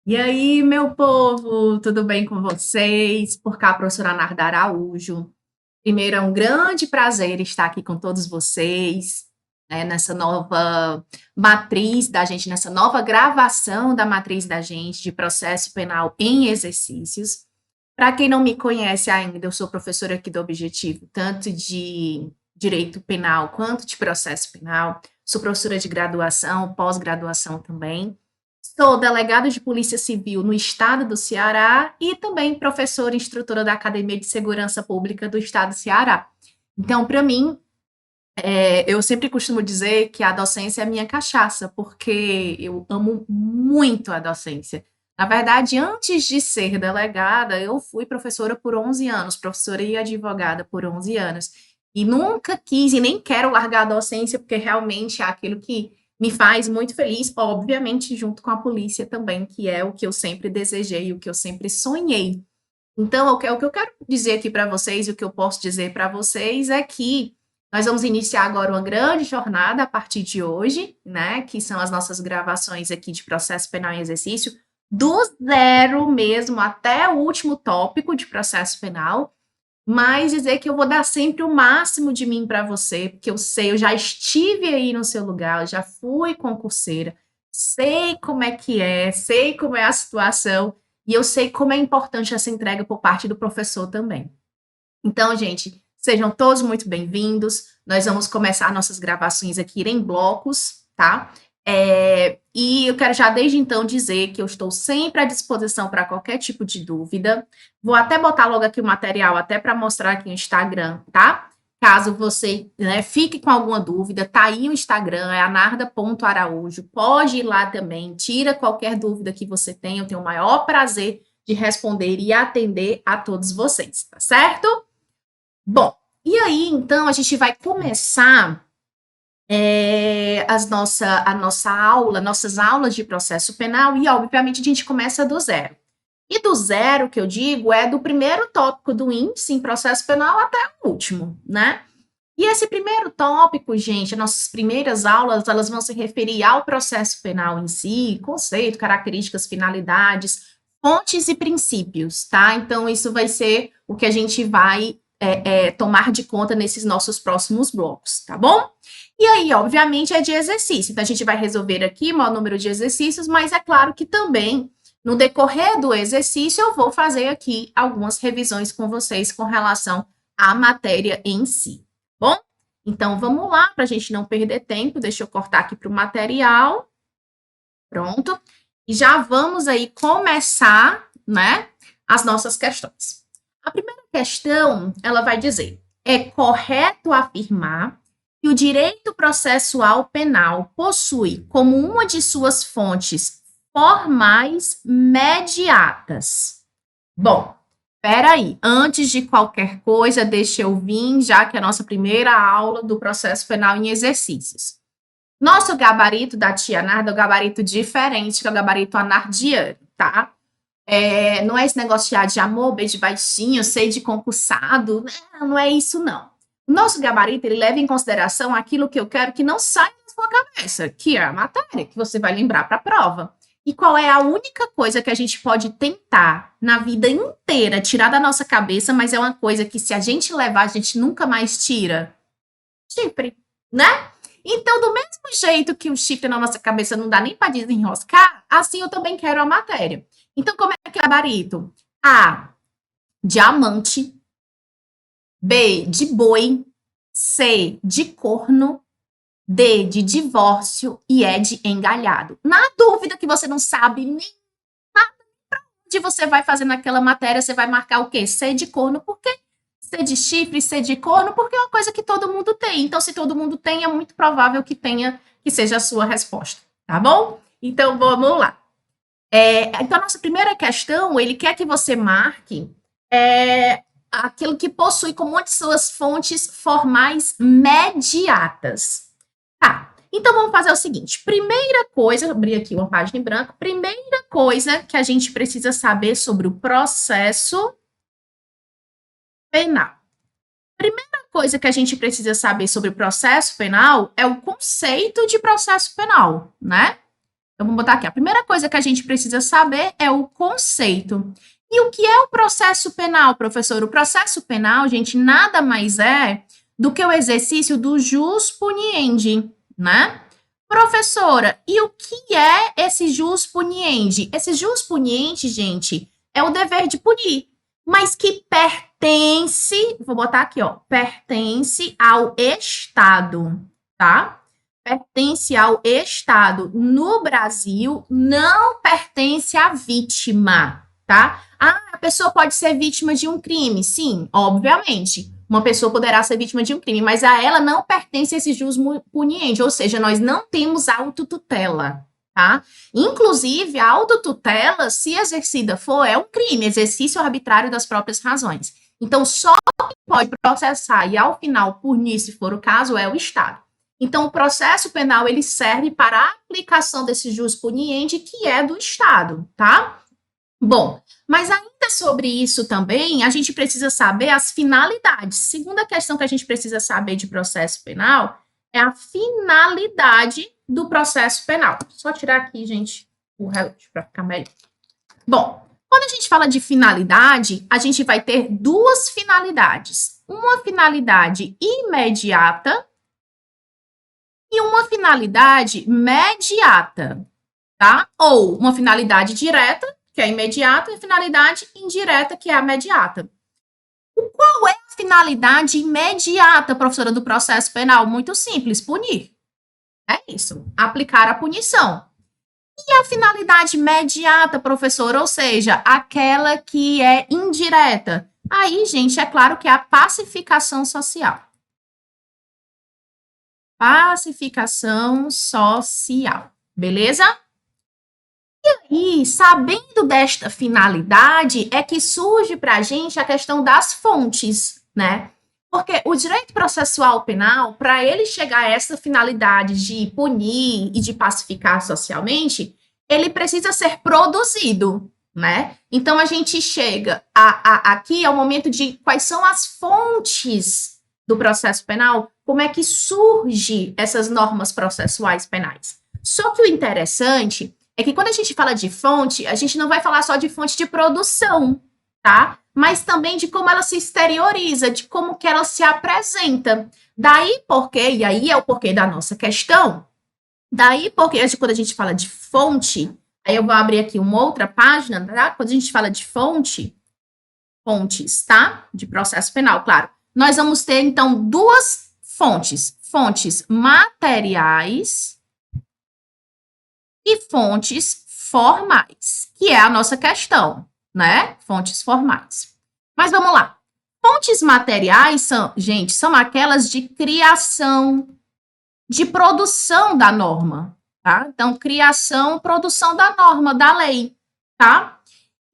E aí, meu povo, tudo bem com vocês? Por cá, a professora Narda Araújo. Primeiro, é um grande prazer estar aqui com todos vocês, né, nessa nova matriz da gente, nessa nova gravação da matriz da gente de processo penal em exercícios. Para quem não me conhece ainda, eu sou professora aqui do Objetivo, tanto de direito penal quanto de processo penal. Sou professora de graduação, pós-graduação também. Sou delegada de Polícia Civil no estado do Ceará e também professora e instrutora da Academia de Segurança Pública do estado do Ceará. Então, para mim, eu sempre costumo dizer que a docência é a minha cachaça, porque eu amo muito a docência. Na verdade, antes de ser delegada, eu fui professora por 11 anos, professora e advogada por 11 anos. E nunca quis e nem quero largar a docência, porque realmente é aquilo que me faz muito feliz, obviamente, junto com a polícia também, que é o que eu sempre desejei, o que eu sempre sonhei. Então, o que eu quero dizer aqui para vocês, e o que eu posso dizer para vocês é que nós vamos iniciar agora uma grande jornada a partir de hoje, né? Que são as nossas gravações aqui de processo penal em exercício, do zero mesmo até o último tópico de processo penal, mas dizer que eu vou dar sempre o máximo de mim para você, porque eu sei, eu já estive aí no seu lugar, eu já fui concurseira, sei como é que é, sei como é a situação, e eu sei como é importante essa entrega por parte do professor também. Então, gente, sejam todos muito bem-vindos. Nós vamos começar nossas gravações aqui em blocos, tá? E eu quero já desde então dizer que eu estou sempre à disposição para qualquer tipo de dúvida. Vou até botar logo aqui o material, até para mostrar aqui no Instagram, tá? Caso você, né, fique com alguma dúvida, tá aí o Instagram, é anarda.araújo. Pode ir lá também, tira qualquer dúvida que você tenha, eu tenho o maior prazer de responder e atender a todos vocês, tá certo? Bom, e aí, então, a gente vai começar a nossa aula, nossas aulas de processo penal, e obviamente a gente começa do zero. E do zero, que eu digo, é do primeiro tópico do índice em processo penal até o último, né? E esse primeiro tópico, gente, as nossas primeiras aulas, elas vão se referir ao processo penal em si, conceito, características, finalidades, fontes e princípios, tá? Então, isso vai ser o que a gente vai tomar de conta nesses nossos próximos blocos, tá bom? E aí, obviamente, é de exercício. Então, a gente vai resolver aqui o maior número de exercícios, mas é claro que também, no decorrer do exercício, eu vou fazer aqui algumas revisões com vocês com relação à matéria em si. Bom, então vamos lá, para a gente não perder tempo, deixa eu cortar aqui para o material. Pronto. E já vamos aí começar, né, as nossas questões. A primeira questão, ela vai dizer: é correto afirmar que o direito processual penal possui como uma de suas fontes formais mediatas? Bom, peraí, antes de qualquer coisa, deixa eu vir, já que é a nossa primeira aula do processo penal em exercícios. Nosso gabarito da tia Narda é um gabarito diferente, que é o gabarito anardiano, tá? Não é esse negócio de amor, beijo baixinho, sei de concursado, não é isso, não. O nosso gabarito, ele leva em consideração aquilo que eu quero que não saia da sua cabeça, que é a matéria, que você vai lembrar para a prova. E qual é a única coisa que a gente pode tentar na vida inteira tirar da nossa cabeça, mas é uma coisa que se a gente levar, a gente nunca mais tira? Chifre, né? Então, do mesmo jeito que o chifre na nossa cabeça não dá nem para desenroscar, assim eu também quero a matéria. Então, como é que é o gabarito? A, diamante. B, de boi. C, de corno. D, de divórcio. E E, de engalhado. Na dúvida que você não sabe nem nada para onde você vai fazer naquela matéria, você vai marcar o quê? C, de corno, por quê? C de chifre, C de corno, porque é uma coisa que todo mundo tem. Então, se todo mundo tem, é muito provável que seja a sua resposta, tá bom? Então, vamos lá. Então, a nossa primeira questão, ele quer que você marque aquilo que possui como uma de suas fontes formais mediatas. Tá. Então, vamos fazer o seguinte. Primeira coisa, abrir aqui uma página em branco. Primeira coisa que a gente precisa saber sobre o processo penal. Primeira coisa que a gente precisa saber sobre o processo penal é o conceito de processo penal, né? Então, vamos botar aqui. A primeira coisa que a gente precisa saber é o conceito. E o que é o processo penal, professor? O processo penal, gente, nada mais é do que o exercício do jus puniendi, né? Professora, e o que é esse jus puniendi? Esse jus puniendi, gente, é o dever de punir, mas que pertence, vou botar aqui, ó, pertence ao Estado, tá? Pertence ao Estado. No Brasil, não pertence à vítima, tá? Ah, a pessoa pode ser vítima de um crime. Sim, obviamente. Uma pessoa poderá ser vítima de um crime, mas a ela não pertence esse jus puniendi, ou seja, nós não temos autotutela, tá? Inclusive, a autotutela, se exercida for, é um crime, exercício arbitrário das próprias razões. Então, só quem pode processar e, ao final, punir, se for o caso, é o Estado. Então, o processo penal, ele serve para a aplicação desse jus puniendi, que é do Estado, tá? Bom, mas ainda sobre isso também, a gente precisa saber as finalidades. Segunda questão que a gente precisa saber de processo penal é a finalidade do processo penal. Só tirar aqui, gente, o relógio para ficar melhor. Bom, quando a gente fala de finalidade, a gente vai ter duas finalidades. Uma finalidade imediata e uma finalidade mediata, tá? Ou uma finalidade direta, que é a imediata, e a finalidade indireta, que é a mediata. Qual é a finalidade imediata, professora, do processo penal? Muito simples, punir. É isso, aplicar a punição. E a finalidade imediata, professora, ou seja, aquela que é indireta? Aí, gente, é claro que é a pacificação social. Pacificação social, beleza? E sabendo desta finalidade, é que surge para a gente a questão das fontes, né? Porque o direito processual penal, para ele chegar a essa finalidade de punir e de pacificar socialmente, ele precisa ser produzido, né? Então, a gente chega aqui ao momento de quais são as fontes do processo penal, como é que surge essas normas processuais penais. Só que o interessante é que quando a gente fala de fonte, a gente não vai falar só de fonte de produção, tá? Mas também de como ela se exterioriza, de como que ela se apresenta. Daí porque, e aí é o porquê da nossa questão, daí porque quando a gente fala de fonte, aí eu vou abrir aqui uma outra página, tá? Quando a gente fala de fontes, tá? De processo penal, claro. Nós vamos ter, então, duas fontes. Fontes materiais e fontes formais, que é a nossa questão, né? Fontes formais. Mas vamos lá. Fontes materiais são, gente, são aquelas de criação, de produção da norma, tá? Então, criação, produção da norma, da lei, tá?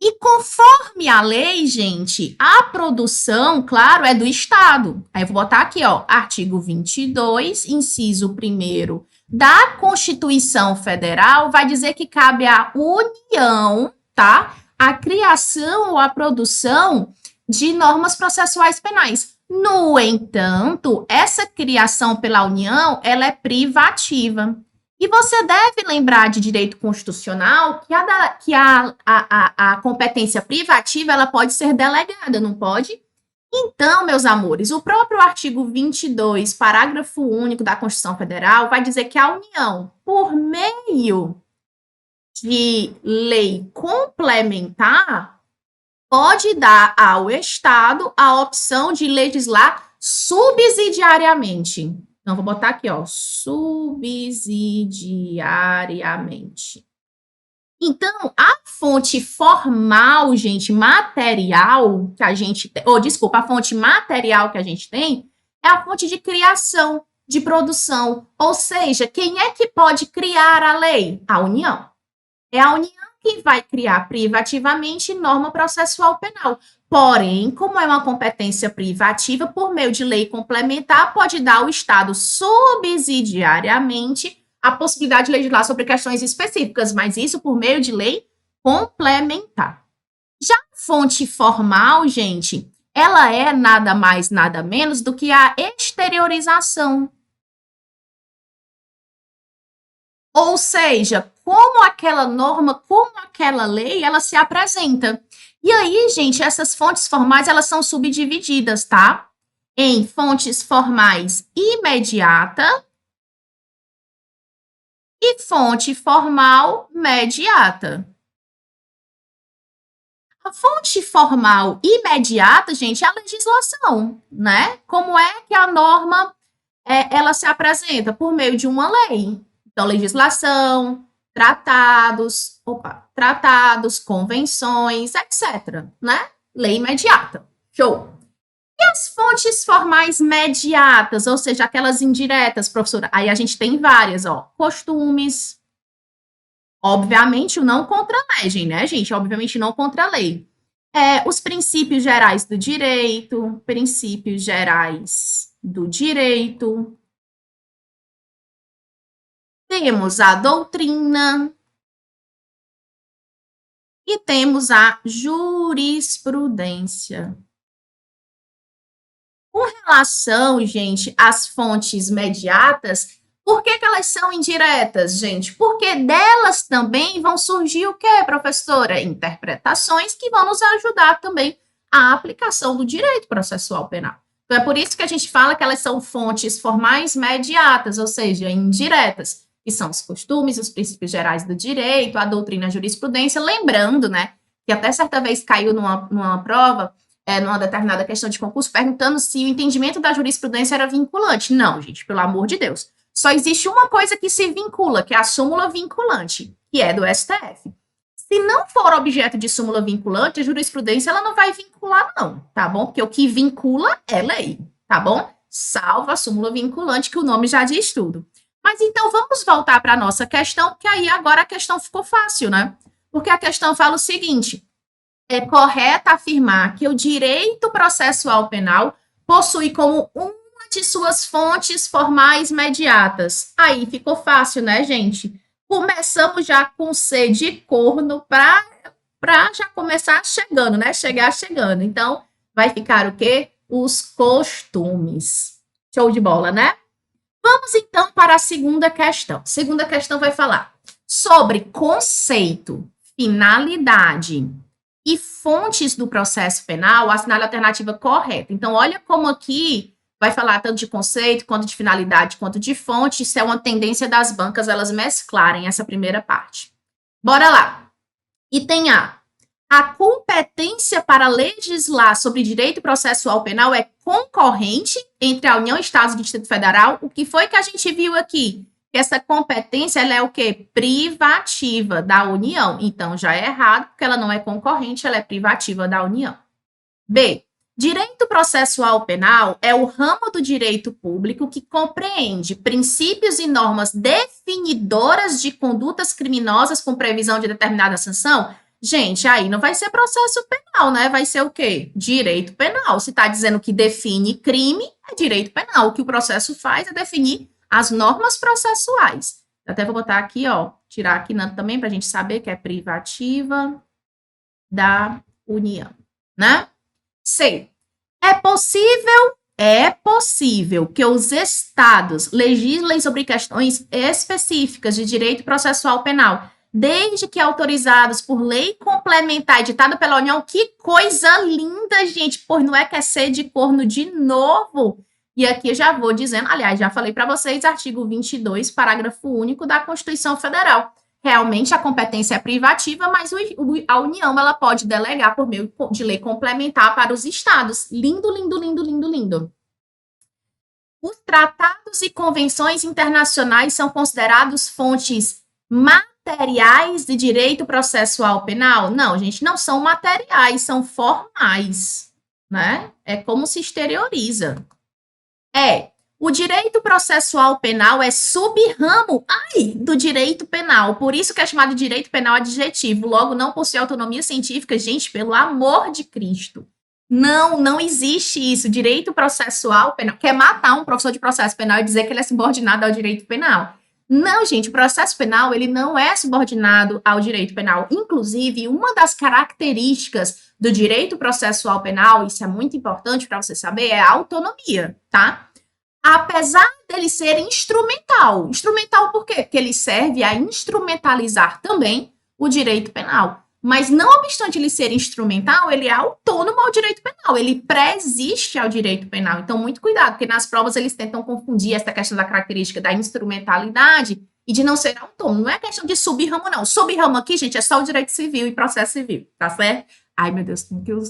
E conforme a lei, gente, a produção, claro, é do Estado. Aí eu vou botar aqui, ó, artigo 22, inciso 1º da Constituição Federal, vai dizer que cabe à União, tá? A criação ou a produção de normas processuais penais. No entanto, essa criação pela União, ela é privativa. E você deve lembrar de direito constitucional que a competência privativa ela pode ser delegada, não pode? Então, meus amores, o próprio artigo 22, parágrafo único da Constituição Federal, vai dizer que a União, por meio de lei complementar, pode dar ao Estado a opção de legislar subsidiariamente. Então, vou botar aqui, ó, subsidiariamente. Então, a fonte formal, gente, material que a gente tem, desculpa, a fonte material que a gente tem é a fonte de criação, de produção. Ou seja, quem é que pode criar a lei? A União. É a União que vai criar privativamente norma processual penal. Porém, como é uma competência privativa, por meio de lei complementar, pode dar ao Estado subsidiariamente a possibilidade de legislar sobre questões específicas, mas isso por meio de lei complementar. Já a fonte formal, gente, ela é nada mais, nada menos do que a exteriorização. Ou seja, como aquela norma, como aquela lei, ela se apresenta. E aí, gente, essas fontes formais, elas são subdivididas, tá? Em fontes formais imediata e fonte formal mediata. A fonte formal imediata, gente, é a legislação, né? Como é que a norma ela se apresenta? Por meio de uma lei. Então, legislação, tratados, convenções, etc. Né? Lei imediata. Show. E as fontes formais mediatas, ou seja, aquelas indiretas, professora? Aí a gente tem várias, ó. Costumes. Obviamente, o não contra a lei, né, gente? Obviamente, não contra a lei. Os princípios gerais do direito, princípios gerais do direito. Temos a doutrina e temos a jurisprudência. Com relação, gente, às fontes mediatas, por que elas são indiretas, gente? Porque delas também vão surgir o quê, professora? Interpretações que vão nos ajudar também à aplicação do direito processual penal. Então, é por isso que a gente fala que elas são fontes formais mediatas, ou seja, indiretas, que são os costumes, os princípios gerais do direito, a doutrina, a jurisprudência, lembrando, né, que até certa vez caiu numa prova, numa determinada questão de concurso, perguntando se o entendimento da jurisprudência era vinculante. Não, gente, pelo amor de Deus. Só existe uma coisa que se vincula, que é a súmula vinculante, que é do STF. Se não for objeto de súmula vinculante, a jurisprudência ela não vai vincular, não, tá bom? Porque o que vincula é lei, tá bom? Salvo a súmula vinculante, que o nome já diz tudo. Mas então vamos voltar para a nossa questão, porque aí agora a questão ficou fácil, né? Porque a questão fala o seguinte: é correto afirmar que o direito processual penal possui como uma de suas fontes formais mediatas. Aí ficou fácil, né, gente? Começamos já com C de corno para já começar chegando, né? Chegar chegando. Então, vai ficar o quê? Os costumes. Show de bola, né? Vamos então para a segunda questão. A segunda questão vai falar sobre conceito, finalidade e fontes do processo penal, assinale a alternativa correta. Então, olha como aqui vai falar tanto de conceito, quanto de finalidade, quanto de fonte. Isso é uma tendência das bancas elas mesclarem essa primeira parte. Bora lá. Item A. A competência para legislar sobre direito processual penal é concorrente entre a União, Estados e o Distrito Federal. O que foi que a gente viu aqui? Essa competência ela é o quê? Privativa da União. Então, já é errado, porque ela não é concorrente, ela é privativa da União. B. Direito processual penal é o ramo do direito público que compreende princípios e normas definidoras de condutas criminosas com previsão de determinada sanção. Gente, aí não vai ser processo penal, né? Vai ser o quê? Direito penal. Se está dizendo que define crime, é direito penal. O que o processo faz é definir as normas processuais. Até vou botar aqui, ó, tirar aqui também para a gente saber que é privativa da União, né? C. É possível que os estados legislem sobre questões específicas de direito processual penal, desde que autorizados por lei complementar editada pela União. Que coisa linda, gente, pois não é que é ser de corno de novo. E aqui eu já vou dizendo, aliás, já falei para vocês, artigo 22, parágrafo único da Constituição Federal. Realmente a competência é privativa, mas a União ela pode delegar por meio de lei complementar para os estados. Lindo, lindo, lindo, lindo, lindo. Os tratados e convenções internacionais são considerados fontes materiais de direito processual penal? Não, gente, não são materiais, são formais, né? É como se exterioriza. O direito processual penal é sub-ramo do direito penal, por isso que é chamado de direito penal adjetivo, logo não possui autonomia científica. Gente, pelo amor de Cristo. Não existe isso. Direito processual penal. Quer matar um professor de processo penal e dizer que ele é subordinado ao direito penal. Não, gente, o processo penal, ele não é subordinado ao direito penal. Inclusive, uma das características do direito processual penal, isso é muito importante para você saber, é a autonomia, tá? Apesar dele ser instrumental. Instrumental por quê? Porque ele serve a instrumentalizar também o direito penal. Mas não obstante ele ser instrumental, ele é autônomo ao direito penal, ele pré-existe ao direito penal. Então, muito cuidado, porque nas provas eles tentam confundir essa questão da característica da instrumentalidade e de não ser autônomo. Não é questão de sub-ramo, não. Sub-ramo aqui, gente, é só o direito civil e processo civil, tá certo? Ai, meu Deus,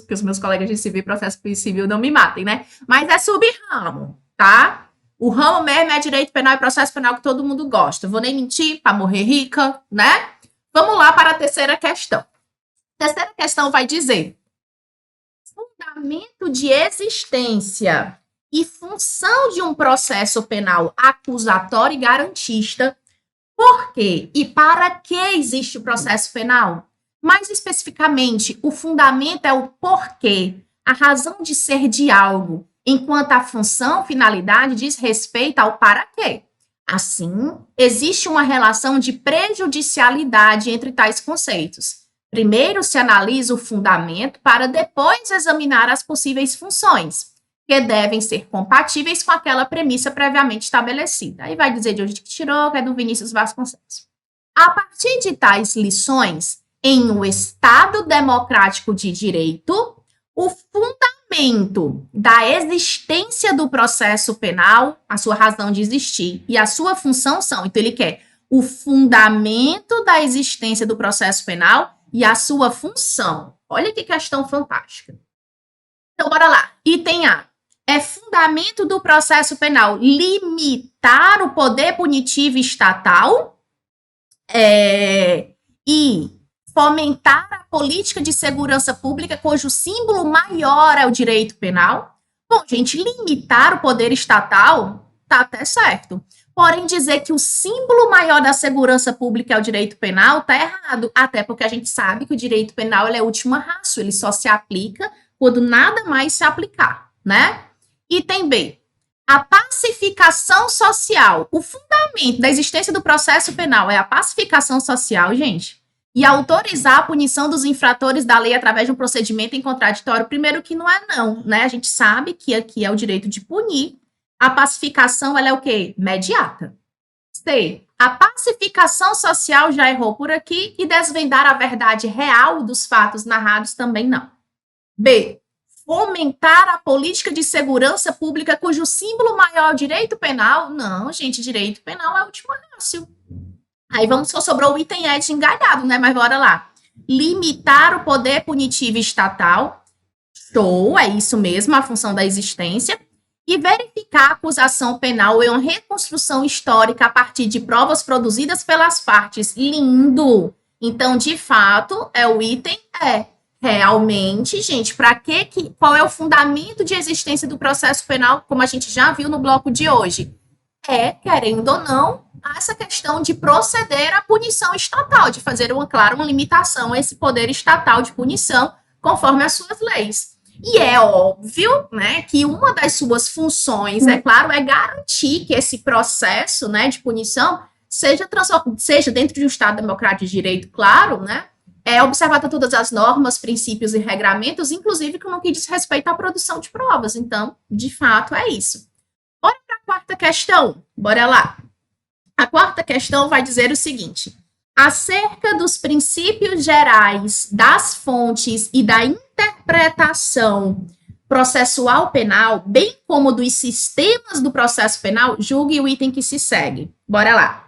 que os meus colegas de civil e processo civil não me matem, né? Mas é sub-ramo, tá? O ramo mesmo é direito penal e processo penal que todo mundo gosta. Vou nem mentir para morrer rica, né? Vamos lá para a terceira questão. A terceira questão vai dizer: fundamento de existência e função de um processo penal acusatório e garantista. Por quê e para que existe o processo penal? Mais especificamente, o fundamento é o porquê, a razão de ser de algo, enquanto a função, finalidade, diz respeito ao para quê. Assim, existe uma relação de prejudicialidade entre tais conceitos. Primeiro se analisa o fundamento para depois examinar as possíveis funções, que devem ser compatíveis com aquela premissa previamente estabelecida. Aí vai dizer de onde que tirou, que é do Vinícius Vasconcelos. A partir de tais lições, em um Estado democrático de direito, o fundamento da existência do processo penal, a sua razão de existir e a sua função são, então ele quer o fundamento da existência do processo penal e a sua função. Olha que questão fantástica. Então, bora lá. Item A. É fundamento do processo penal limitar o poder punitivo estatal e fomentar a política de segurança pública cujo símbolo maior é o direito penal. Bom, gente, limitar o poder estatal tá até certo. Porém, dizer que o símbolo maior da segurança pública é o direito penal está errado, até porque a gente sabe que o direito penal ele é última ratio, ele só se aplica quando nada mais se aplicar, né? Item B. A pacificação social. O fundamento da existência do processo penal é a pacificação social, gente, e autorizar a punição dos infratores da lei através de um procedimento em contraditório. Primeiro que não é não, né? A gente sabe que aqui é o direito de punir. A pacificação, ela é o quê? Imediata. C. A pacificação social já errou por aqui e desvendar a verdade real dos fatos narrados também não. B. Fomentar a política de segurança pública cujo símbolo maior é o direito penal? Não, gente, direito penal é a última ratio. Aí só sobrou o item E de engalhado, né? Mas bora lá. Limitar o poder punitivo estatal. Show, é isso mesmo, a função da existência. E verificar a acusação penal em uma reconstrução histórica a partir de provas produzidas pelas partes. Lindo! Então, de fato, é o item E. Realmente, gente, qual é o fundamento de existência do processo penal, como a gente já viu no bloco de hoje? Querendo ou não, essa questão de proceder à punição estatal, de fazer uma limitação a esse poder estatal de punição, conforme as suas leis. E é óbvio, né, que uma das suas funções, é claro, é garantir que esse processo, né, de punição seja dentro de um Estado democrático de direito, claro, né, observar todas as normas, princípios e regramentos, inclusive no que diz respeito à produção de provas. Então, de fato, é isso. Bora para a quarta questão. Bora lá. A quarta questão vai dizer o seguinte: acerca dos princípios gerais das fontes e da interpretação processual penal, bem como dos sistemas do processo penal, julgue o item que se segue. Bora lá.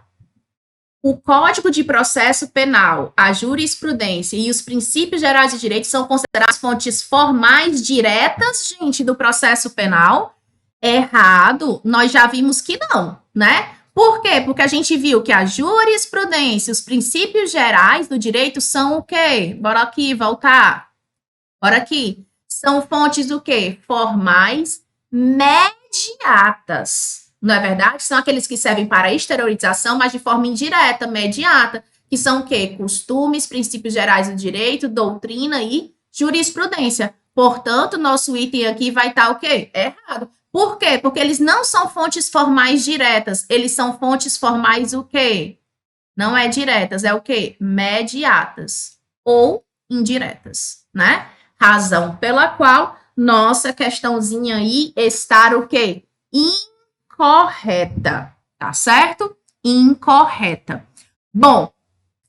O Código de Processo Penal, a jurisprudência e os princípios gerais de direito são consideradas fontes formais diretas, gente, do processo penal? Errado. Nós já vimos que não, né? Por quê? Porque a gente viu que a jurisprudência, os princípios gerais do direito são o quê? Bora aqui, voltar. Bora aqui. São fontes do quê? Formais mediatas. Não é verdade? São aqueles que servem para exteriorização, mas de forma indireta, mediata, que são o quê? Costumes, princípios gerais do direito, doutrina e jurisprudência. Portanto, nosso item aqui vai estar o quê? Errado. Por quê? Porque eles não são fontes formais diretas, eles são fontes formais o quê? Não é diretas, é o quê? Mediatas ou indiretas, né? Razão pela qual nossa questãozinha aí está o quê? Incorreta, tá certo? Incorreta. Bom,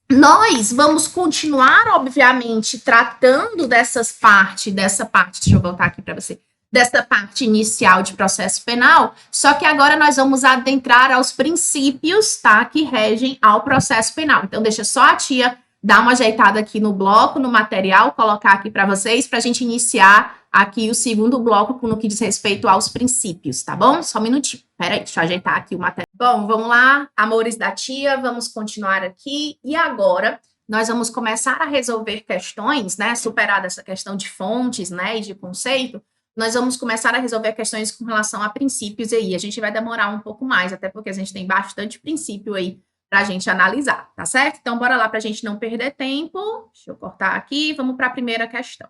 nós vamos continuar, obviamente, tratando dessa parte, deixa eu voltar aqui para você, dessa parte inicial de processo penal, só que agora nós vamos adentrar aos princípios, tá, que regem ao processo penal. Então, deixa só a tia dar uma ajeitada aqui no bloco, no material, colocar aqui para vocês, para a gente iniciar aqui o segundo bloco no que diz respeito aos princípios, tá bom? Só um minutinho. Peraí, deixa eu ajeitar aqui o material. Bom, vamos lá, amores da tia, vamos continuar aqui. E agora, nós vamos começar a resolver questões, né? Superada essa questão de fontes, né, e de conceito, nós vamos começar a resolver questões com relação a princípios aí. A gente vai demorar um pouco mais, até porque a gente tem bastante princípio aí para a gente analisar, tá certo? Então, bora lá para a gente não perder tempo. Deixa eu cortar aqui, vamos para a primeira questão.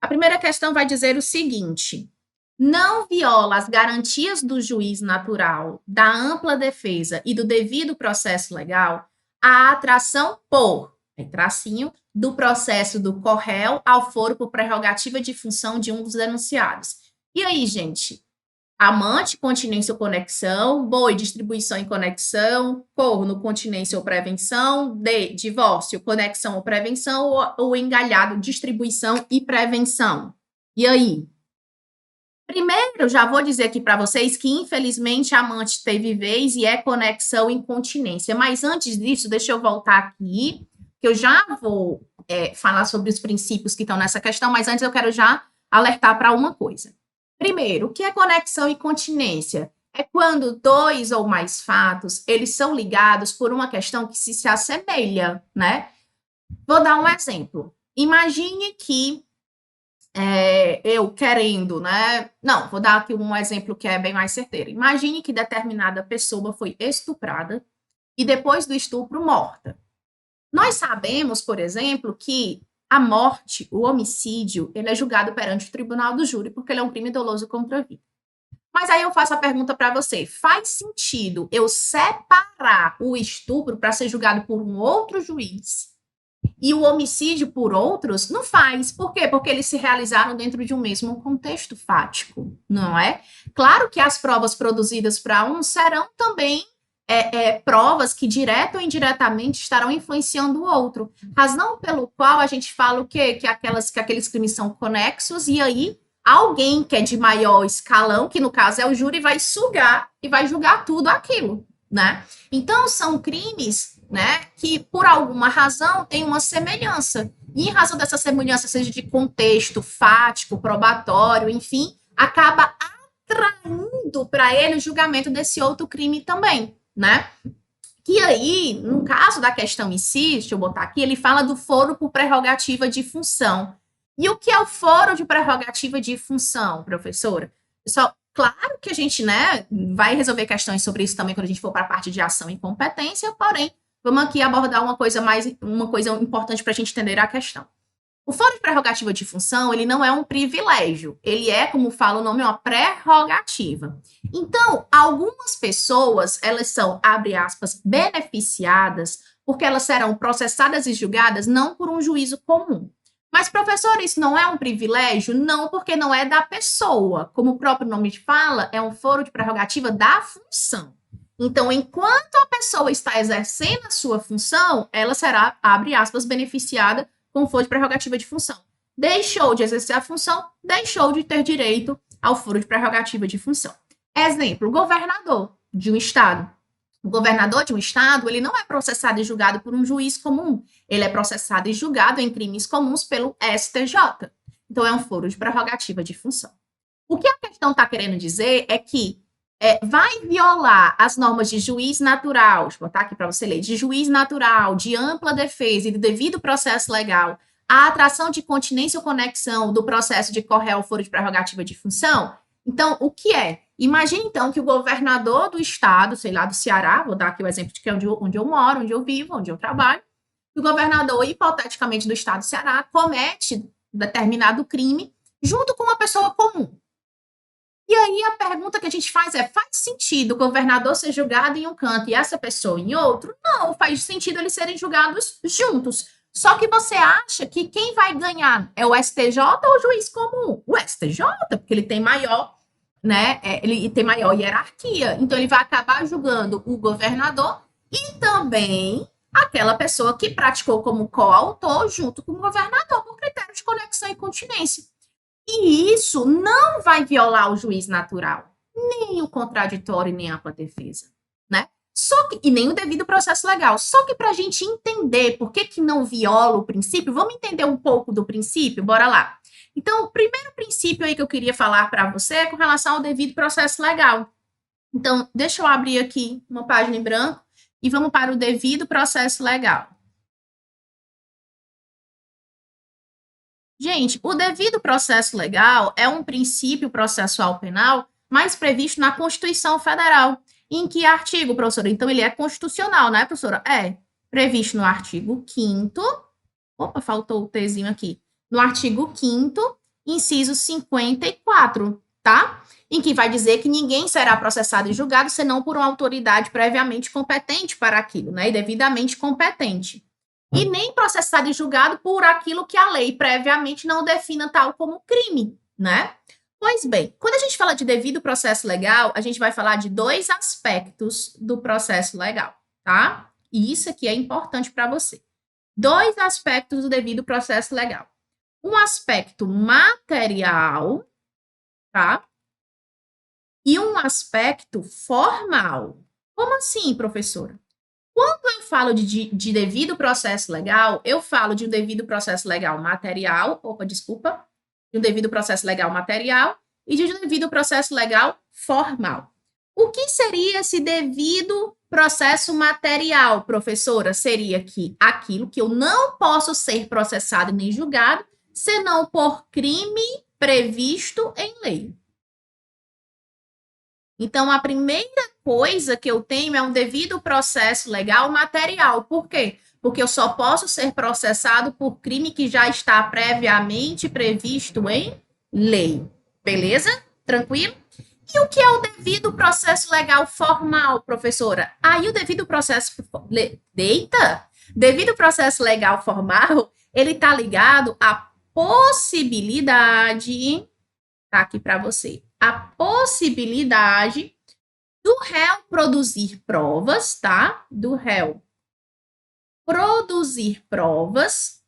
A primeira questão vai dizer o seguinte: não viola as garantias do juiz natural, da ampla defesa e do devido processo legal a atração por, tracinho, do processo do corréu ao foro por prerrogativa de função de um dos denunciados. E aí, gente? Amante, continência ou conexão, boi, distribuição e conexão, corno, continência ou prevenção, divórcio, conexão ou prevenção, ou engalhado, distribuição e prevenção. E aí? Primeiro, já vou dizer aqui para vocês que, infelizmente, amante teve vez e é conexão e continência. Mas antes disso, deixa eu voltar aqui, que eu já vou falar sobre os princípios que estão nessa questão, mas antes eu quero já alertar para uma coisa. Primeiro, o que é conexão e continência? É quando dois ou mais fatos, eles são ligados por uma questão que se assemelha, né? Vou dar um exemplo. Imagine que eu querendo, né? Não, vou dar aqui um exemplo que é bem mais certeiro. Imagine que determinada pessoa foi estuprada e depois do estupro morta. Nós sabemos, por exemplo, que a morte, o homicídio, ele é julgado perante o tribunal do júri porque ele é um crime doloso contra a vida. Mas aí eu faço a pergunta para você: faz sentido eu separar o estupro para ser julgado por um outro juiz e o homicídio por outros? Não faz. Por quê? Porque eles se realizaram dentro de um mesmo contexto fático, não é? Claro que as provas produzidas para um serão também provas que, direta ou indiretamente, estarão influenciando o outro. Razão pelo qual a gente fala o quê? Que aqueles crimes são conexos, e aí alguém que é de maior escalão, que no caso é o júri, vai sugar e vai julgar tudo aquilo, né? Então, são crimes, né, que por alguma razão têm uma semelhança. E em razão dessa semelhança, seja de contexto fático, probatório, enfim, acaba atraindo para ele o julgamento desse outro crime também, né? Que aí, no caso da questão em si, deixa eu botar aqui, ele fala do foro por prerrogativa de função. E o que é o foro de prerrogativa de função, professora? Pessoal, claro que a gente, né, vai resolver questões sobre isso também quando a gente for para a parte de ação e competência, porém, vamos aqui abordar uma coisa importante para a gente entender a questão. O foro de prerrogativa de função, ele não é um privilégio, ele é, como fala o nome, uma prerrogativa. Então, algumas pessoas, elas são, abre aspas, beneficiadas, porque elas serão processadas e julgadas não por um juízo comum. Mas, professor, isso não é um privilégio? Não, porque não é da pessoa. Como o próprio nome fala, é um foro de prerrogativa da função. Então, enquanto a pessoa está exercendo a sua função, ela será, abre aspas, beneficiada com foro de prerrogativa de função. Deixou de exercer a função, deixou de ter direito ao foro de prerrogativa de função. Exemplo, o governador de um estado. O governador de um estado, ele não é processado e julgado por um juiz comum. Ele é processado e julgado em crimes comuns pelo STJ. Então, é um foro de prerrogativa de função. O que a questão está querendo dizer é que vai violar as normas de juiz natural, deixa eu botar aqui para você ler, de juiz natural, de ampla defesa e de devido processo legal, a atração de continência ou conexão do processo de corréu foro de prerrogativa de função. Então, o que é? Imagine, então, que o governador do estado, sei lá, do Ceará, vou dar aqui o exemplo de que é onde eu moro, onde eu vivo, onde eu trabalho, o governador, hipoteticamente, do estado do Ceará, comete determinado crime junto com uma pessoa comum. E aí a pergunta que a gente faz é: faz sentido o governador ser julgado em um canto e essa pessoa em outro? Não, faz sentido eles serem julgados juntos. Só que você acha que quem vai ganhar é o STJ ou o juiz comum? O STJ, porque ele tem maior, né? Ele tem maior hierarquia. Então ele vai acabar julgando o governador e também aquela pessoa que praticou como coautor junto com o governador por critério de conexão e continência. E isso não vai violar o juiz natural, nem o contraditório, nem a ampla defesa, né? E nem o devido processo legal. Só que para a gente entender por que não viola o princípio, vamos entender um pouco do princípio? Bora lá. Então, o primeiro princípio aí que eu queria falar para você é com relação ao devido processo legal. Então, deixa eu abrir aqui uma página em branco e vamos para o devido processo legal. Gente, o devido processo legal é um princípio processual penal mais previsto na Constituição Federal. Em que artigo, professora? Então, ele é constitucional, né, professora? É previsto no artigo 5º. Opa, faltou o Tzinho aqui. No artigo 5º, inciso 54, tá? Em que vai dizer que ninguém será processado e julgado senão por uma autoridade previamente competente para aquilo, né? E devidamente competente. E nem processado e julgado por aquilo que a lei previamente não defina tal como crime, né? Pois bem, quando a gente fala de devido processo legal, a gente vai falar de dois aspectos do processo legal, tá? E isso aqui é importante para você. Dois aspectos do devido processo legal. Um aspecto material, tá? E um aspecto formal. Como assim, professora? Quando eu falo de devido processo legal, eu falo de um devido processo legal material, de um devido processo legal material e de um devido processo legal formal. O que seria esse devido processo material, professora? Seria que aquilo que eu não posso ser processado nem julgado, senão por crime previsto em lei. Então, a primeira coisa que eu tenho é um devido processo legal material. Por quê? Porque eu só posso ser processado por crime que já está previamente previsto em lei. Beleza? Tranquilo? E o que é o devido processo legal formal, professora? Aí o devido processo... Devido processo legal formal, ele está ligado à possibilidade... Tá aqui para você. A possibilidade do réu produzir provas, tá? Do réu produzir provas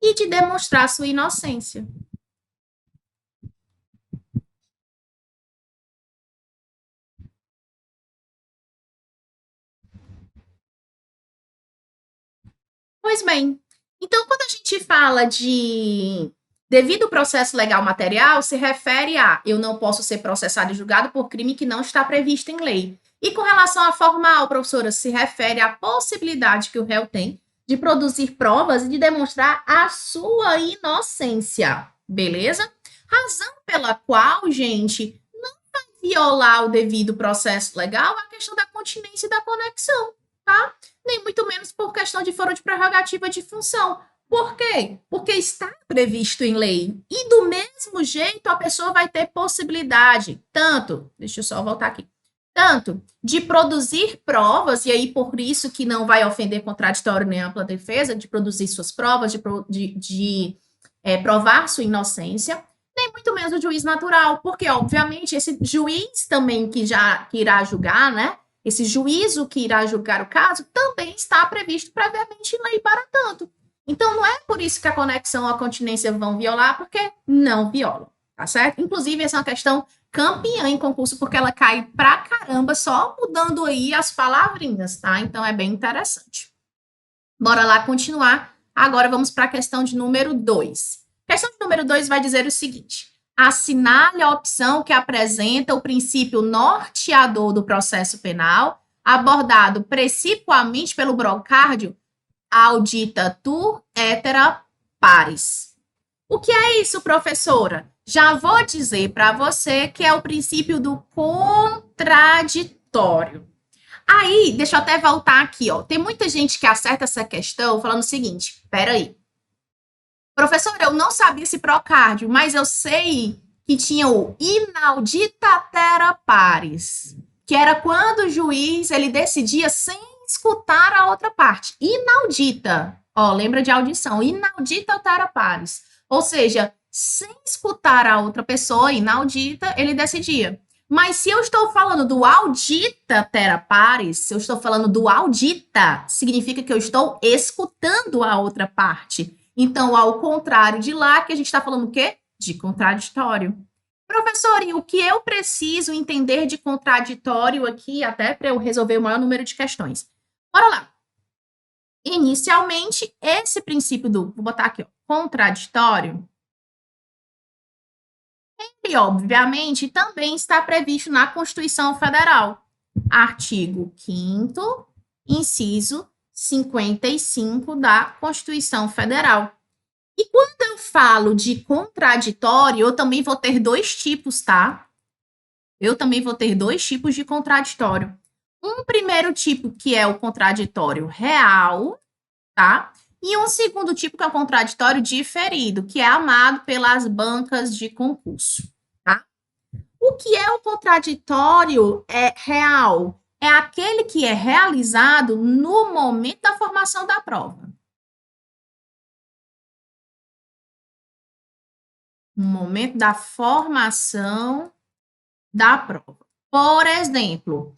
e de demonstrar sua inocência. Pois bem, então quando a gente fala de devido processo legal material, se refere a eu não posso ser processado e julgado por crime que não está previsto em lei. E com relação à formal, professora, se refere à possibilidade que o réu tem de produzir provas e de demonstrar a sua inocência. Beleza? Razão pela qual, gente, não vai violar o devido processo legal a questão da continência e da conexão, tá? Nem muito menos por questão de foro de prerrogativa de função. Por quê? Porque está previsto em lei. E do mesmo jeito a pessoa vai ter possibilidade, deixa eu só voltar aqui, tanto de produzir provas, e aí por isso que não vai ofender contraditório nem ampla defesa, de produzir suas provas, de provar sua inocência, nem muito menos o juiz natural, porque obviamente esse juiz também que irá julgar, né? Esse juízo que irá julgar o caso também está previsto previamente em lei para tanto. Então, não é por isso que a conexão ou a continência vão violar, porque não violam, tá certo? Inclusive, essa é uma questão campeã em concurso, porque ela cai pra caramba só mudando aí as palavrinhas, tá? Então, é bem interessante. Bora lá continuar. Agora, vamos para a questão de número 2. A questão de número 2 vai dizer o seguinte: assinale a opção que apresenta o princípio norteador do processo penal, abordado principalmente pelo Brocárdio, auditatur etera pares. O que é isso, professora? Já vou dizer para você que é o princípio do contraditório. Aí, deixa eu até voltar aqui, ó. Tem muita gente que acerta essa questão falando o seguinte: peraí, professor, eu não sabia esse procárdio, mas eu sei que tinha o inaudita terra pares, que era quando o juiz ele decidia sem escutar a outra parte. Inaudita, ó, lembra de audição, inaudita terra pares. Ou seja, sem escutar a outra pessoa, inaudita, ele decidia. Mas se eu estou falando do audita terra pares, se eu estou falando do audita, significa que eu estou escutando a outra parte. Então, ao contrário de lá, que a gente está falando o quê? De contraditório. Professor, e o que eu preciso entender de contraditório aqui, até para eu resolver o maior número de questões? Bora lá. Inicialmente, esse princípio do, vou botar aqui, ó, contraditório, ele, obviamente, também está previsto na Constituição Federal. Artigo 5º, inciso 55 da Constituição Federal. E quando eu falo de contraditório, eu também vou ter dois tipos, tá? Eu também vou ter dois tipos de contraditório. Um primeiro tipo, que é o contraditório real, tá? E um segundo tipo, que é o contraditório diferido, que é amado pelas bancas de concurso, tá? O que é o contraditório real? É aquele que é realizado no momento da formação da prova. No momento da formação da prova. Por exemplo,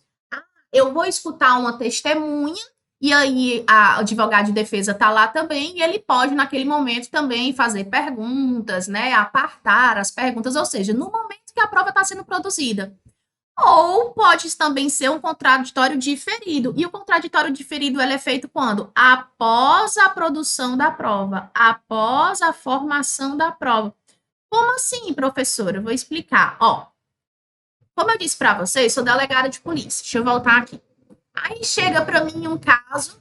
eu vou escutar uma testemunha e aí a advogado de defesa está lá também e ele pode, naquele momento, também fazer perguntas, né? Apartar as perguntas, ou seja, no momento que a prova está sendo produzida. Ou pode também ser um contraditório diferido. E o contraditório diferido ele é feito quando? Após a produção da prova, após a formação da prova. Como assim, professora? Eu vou explicar. Ó, como eu disse para vocês, sou delegada de polícia. Deixa eu voltar aqui. Aí chega para mim um caso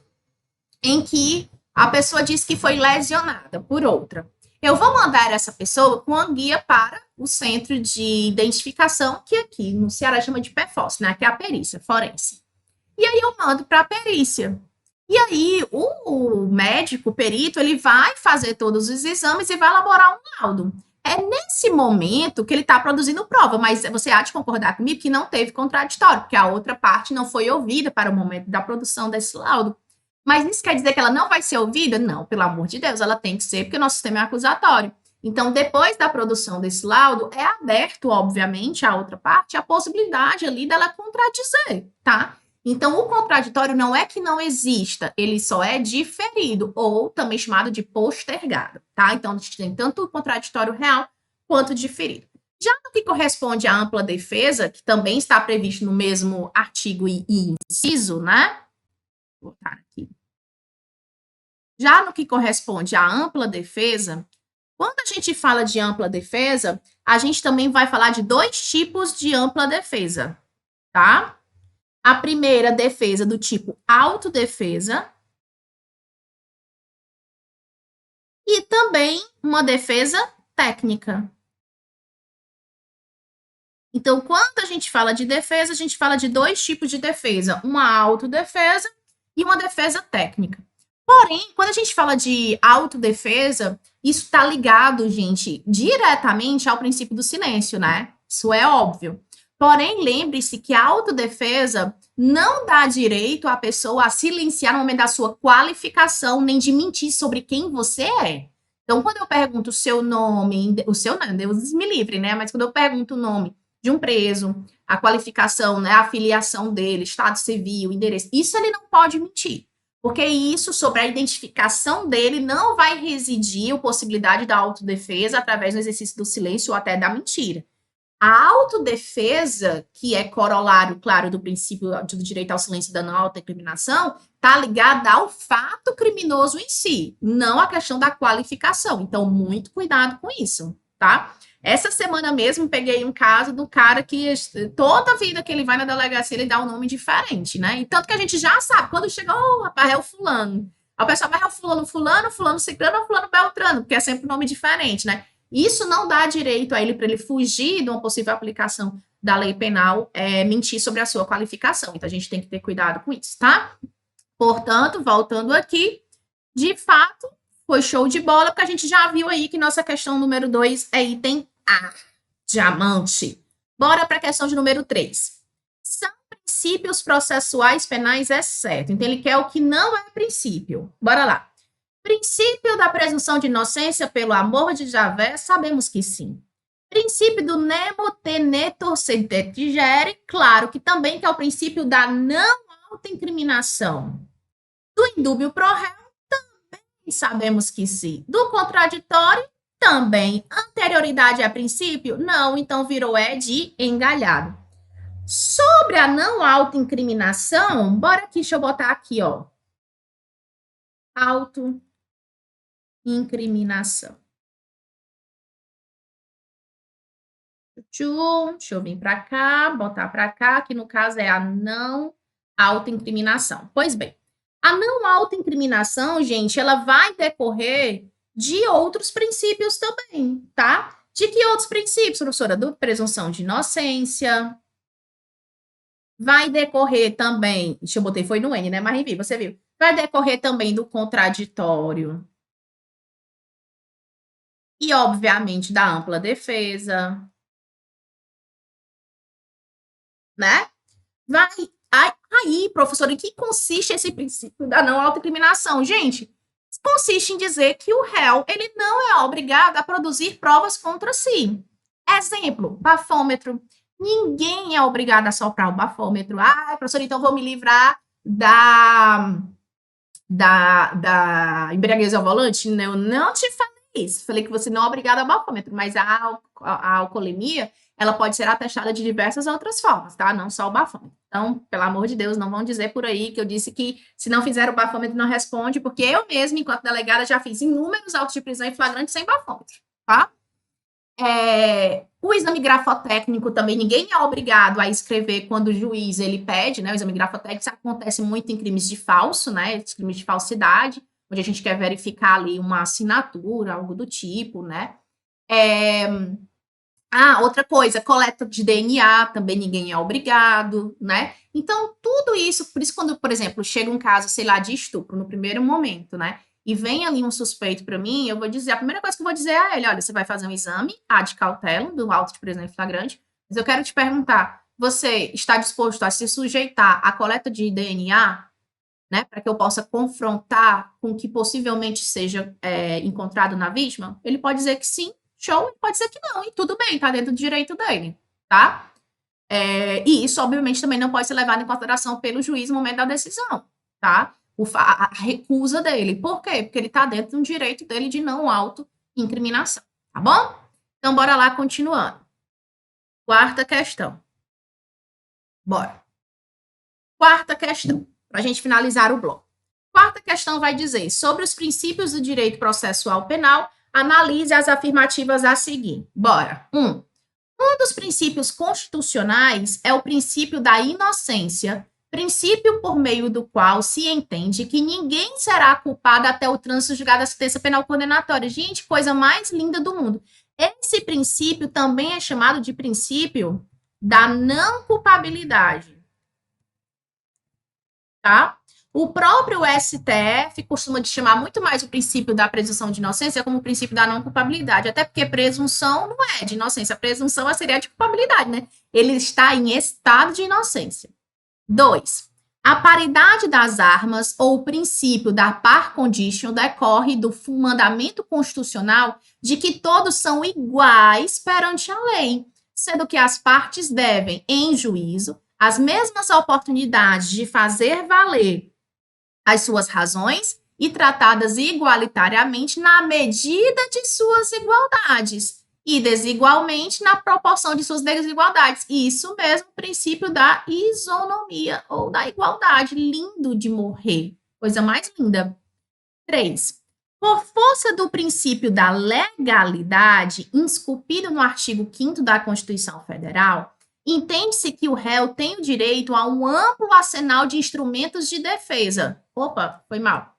em que a pessoa diz que foi lesionada por outra. Eu vou mandar essa pessoa com uma guia para o centro de identificação, que aqui no Ceará chama de PFOS, né? Que é a perícia forense. E aí eu mando para a perícia. E aí o médico, o perito, ele vai fazer todos os exames e vai elaborar um laudo. É nesse momento que ele está produzindo prova, mas você há de concordar comigo que não teve contraditório, porque a outra parte não foi ouvida para o momento da produção desse laudo. Mas isso quer dizer que ela não vai ser ouvida? Não, pelo amor de Deus, ela tem que ser, porque o nosso sistema é acusatório. Então, depois da produção desse laudo, é aberto, obviamente, à outra parte, a possibilidade ali dela contradizer, tá? Então, o contraditório não é que não exista, ele só é diferido, ou também chamado de postergado, tá? Então, a gente tem tanto o contraditório real quanto diferido. Já no que corresponde à ampla defesa, que também está previsto no mesmo artigo e inciso, né? Vou botar aqui. Já no que corresponde à ampla defesa, quando a gente fala de ampla defesa, a gente também vai falar de dois tipos de ampla defesa, tá? A primeira defesa do tipo autodefesa e também uma defesa técnica. Então, quando a gente fala de defesa, a gente fala de dois tipos de defesa, uma autodefesa e uma defesa técnica. Porém, quando a gente fala de autodefesa, isso está ligado, gente, diretamente ao princípio do silêncio, né? Isso é óbvio. Porém, lembre-se que a autodefesa não dá direito à pessoa a silenciar no momento da sua qualificação, nem de mentir sobre quem você é. Então, quando eu pergunto o seu nome, o seu não, Deus me livre, né? Mas quando eu pergunto o nome de um preso, a qualificação, né, a filiação dele, estado civil, endereço, isso ele não pode mentir. Porque isso, sobre a identificação dele, não vai residir a possibilidade da autodefesa através do exercício do silêncio ou até da mentira. A autodefesa, que é corolário, claro, do princípio do direito ao silêncio e da não autoincriminação, está ligada ao fato criminoso em si, não à questão da qualificação. Então, muito cuidado com isso, tá? Essa semana mesmo, peguei um caso do cara que toda vida que ele vai na delegacia, ele dá um nome diferente, né? E tanto que a gente já sabe, quando chega, oh, rapaz, é o fulano. Aí o pessoal vai, é o fulano, fulano, fulano ciclano ou fulano beltrano, porque é sempre um nome diferente, né? Isso não dá direito a ele, para ele fugir de uma possível aplicação da lei penal, mentir sobre a sua qualificação. Então, a gente tem que ter cuidado com isso, tá? Portanto, voltando aqui, de fato, foi show de bola, porque a gente já viu aí que nossa questão número 2 é item A, diamante. Bora para a questão de número 3. São princípios processuais penais, é certo. Então, ele quer o que não é princípio. Bora lá. Princípio da presunção de inocência pelo amor de Javé, sabemos que sim. Princípio do nemo tenetur sentetigere, claro que também que é o princípio da não autoincriminação. Do indúbio pro réu, também sabemos que sim. Do contraditório, também. Anterioridade a princípio? Não, então virou de engalhado. Sobre a não autoincriminação, bora aqui, deixa eu botar aqui, ó. Autoincriminação. Deixa eu vir para cá, botar para cá, que no caso é a não autoincriminação. Pois bem, a não autoincriminação, gente, ela vai decorrer de outros princípios também, tá? De que outros princípios, professora? Do presunção de inocência. Vai decorrer também, deixa eu botar, foi no N, né? Mas enfim, você viu. Vai decorrer também do contraditório. E, obviamente, da ampla defesa. Né? Vai. Aí, professor, em que consiste esse princípio da não autoincriminação? Gente, consiste em dizer que o réu ele não é obrigado a produzir provas contra si. Exemplo, bafômetro. Ninguém é obrigado a soprar o bafômetro. Ah, professor, então vou me livrar da embriaguez ao volante? Eu não te falei isso. Falei que você não é obrigado a bafômetro, mas a alcoolemia ela pode ser atestada de diversas outras formas, tá? Não só o bafômetro. Então, pelo amor de Deus, não vão dizer por aí que eu disse que se não fizer o bafômetro não responde, porque eu mesma, enquanto delegada, já fiz inúmeros autos de prisão em flagrante sem bafômetro, tá? O exame grafotécnico também, ninguém é obrigado a escrever quando o juiz ele pede, né? O exame grafotécnico isso acontece muito em crimes de falso, né? Crimes de falsidade, onde a gente quer verificar ali uma assinatura, algo do tipo, né? Outra coisa, coleta de DNA, também ninguém é obrigado, né? Então, tudo isso, por isso quando, por exemplo, chega um caso, sei lá, de estupro no primeiro momento, né? E vem ali um suspeito para mim, eu vou dizer, a primeira coisa que eu vou dizer a ele, olha, você vai fazer um exame, de cautela, do auto de prisão em flagrante, mas eu quero te perguntar, você está disposto a se sujeitar à coleta de DNA, né, para que eu possa confrontar com o que possivelmente seja encontrado na vítima? Ele pode dizer que sim, show, pode ser que não, e tudo bem, tá dentro do direito dele, tá? E isso, obviamente, também não pode ser levado em consideração pelo juiz no momento da decisão, tá? A recusa dele. Por quê? Porque ele tá dentro de um direito dele de não autoincriminação, tá bom? Então, bora lá, continuando. Quarta questão. Bora. Quarta questão, para a gente finalizar o bloco. Quarta questão vai dizer, sobre os princípios do direito processual penal, analise as afirmativas a seguir. Bora. 1. Um dos princípios constitucionais é o princípio da inocência, princípio por meio do qual se entende que ninguém será culpado até o trânsito julgado da sentença penal condenatória. Gente, coisa mais linda do mundo. Esse princípio também é chamado de princípio da não culpabilidade. Tá? O próprio STF costuma chamar muito mais o princípio da presunção de inocência como o princípio da não culpabilidade, até porque presunção não é de inocência, a presunção seria de culpabilidade, né? Ele está em estado de inocência. 2. A paridade das armas ou o princípio da par condicio decorre do mandamento constitucional de que todos são iguais perante a lei, sendo que as partes devem, em juízo, as mesmas oportunidades de fazer valer as suas razões e tratadas igualitariamente na medida de suas igualdades e desigualmente na proporção de suas desigualdades. Isso mesmo, o princípio da isonomia ou da igualdade. Lindo de morrer. Coisa mais linda. 3. Por força do princípio da legalidade, esculpido no artigo 5º da Constituição Federal, entende-se que o réu tem o direito a um amplo arsenal de instrumentos de defesa. Opa, foi mal.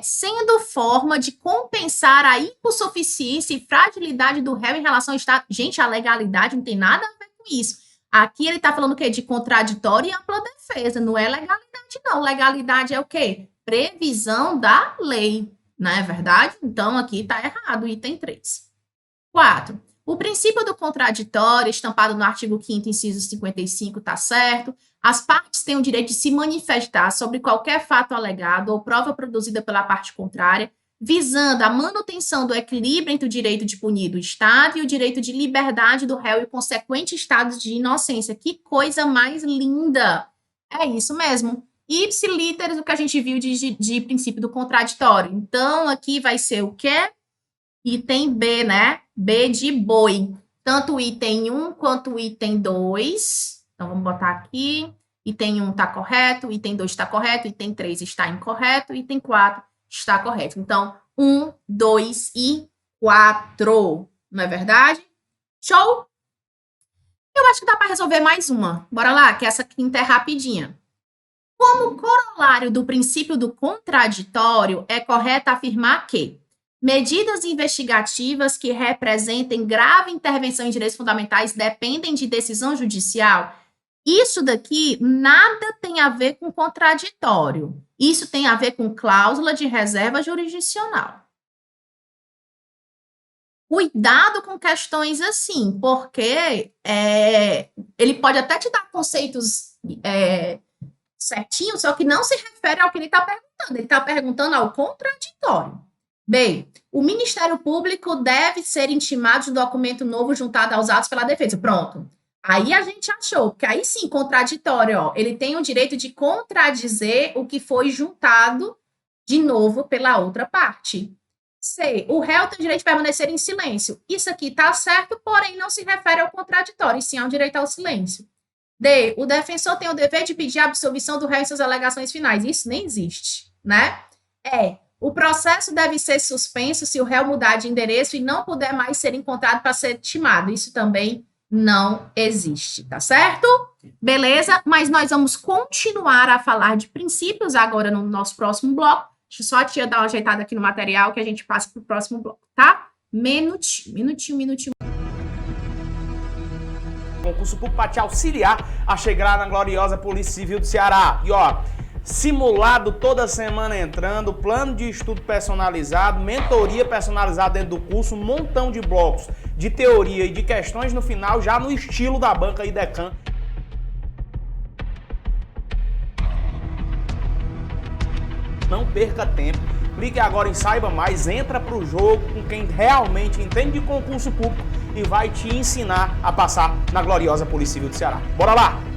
sendo forma de compensar a hipossuficiência e fragilidade do réu em relação ao Estado. Gente, a legalidade não tem nada a ver com isso. Aqui ele está falando o quê? De contraditório e ampla defesa. Não é legalidade, não. Legalidade é o quê? Previsão da lei. Não é verdade? Então, aqui está errado, item 3. 4. O princípio do contraditório, estampado no artigo 5º, inciso 55, está certo. As partes têm o direito de se manifestar sobre qualquer fato alegado ou prova produzida pela parte contrária, visando a manutenção do equilíbrio entre o direito de punir do Estado e o direito de liberdade do réu e o consequente estado de inocência. Que coisa mais linda! É isso mesmo. Ipsilíteres, o que a gente viu de princípio do contraditório. Então, aqui vai ser o quê? Item B, né? B de boi. Tanto o item 1 quanto o item 2. Então, vamos botar aqui. Item 1 está correto, item 2 está correto, item 3 está incorreto, item 4 está correto. Então, 1, 2 e 4. Não é verdade? Show? Eu acho que dá para resolver mais uma. Bora lá, que essa quinta é rapidinha. Como corolário do princípio do contraditório, é correto afirmar que medidas investigativas que representem grave intervenção em direitos fundamentais dependem de decisão judicial. Isso daqui nada tem a ver com contraditório. Isso tem a ver com cláusula de reserva jurisdicional. Cuidado com questões assim, porque ele pode até te dar conceitos certinhos, só que não se refere ao que ele está perguntando. Ele está perguntando ao contraditório. Bem, o Ministério Público deve ser intimado de documento novo juntado aos atos pela defesa. Pronto. Aí a gente achou, porque aí sim, contraditório, ó, ele tem o direito de contradizer o que foi juntado de novo pela outra parte. C, o réu tem o direito de permanecer em silêncio. Isso aqui está certo, porém não se refere ao contraditório, e sim ao direito ao silêncio. D, o defensor tem o dever de pedir a absolvição do réu em suas alegações finais. Isso nem existe, né? O processo deve ser suspenso se o réu mudar de endereço e não puder mais ser encontrado para ser timado. Isso também não existe, tá certo? Beleza? Mas nós vamos continuar a falar de princípios agora no nosso próximo bloco. Deixa eu só a tia dar uma ajeitada aqui no material que a gente passa para o próximo bloco, tá? Minutinho. Concurso público para te auxiliar a chegar na gloriosa Polícia Civil do Ceará. E ó, simulado toda semana entrando, plano de estudo personalizado, mentoria personalizada dentro do curso, um montão de blocos de teoria e de questões no final, já no estilo da banca IDECAN. Não perca tempo, clique agora em Saiba Mais, entra para o jogo com quem realmente entende de concurso público e vai te ensinar a passar na gloriosa Polícia Civil do Ceará. Bora lá!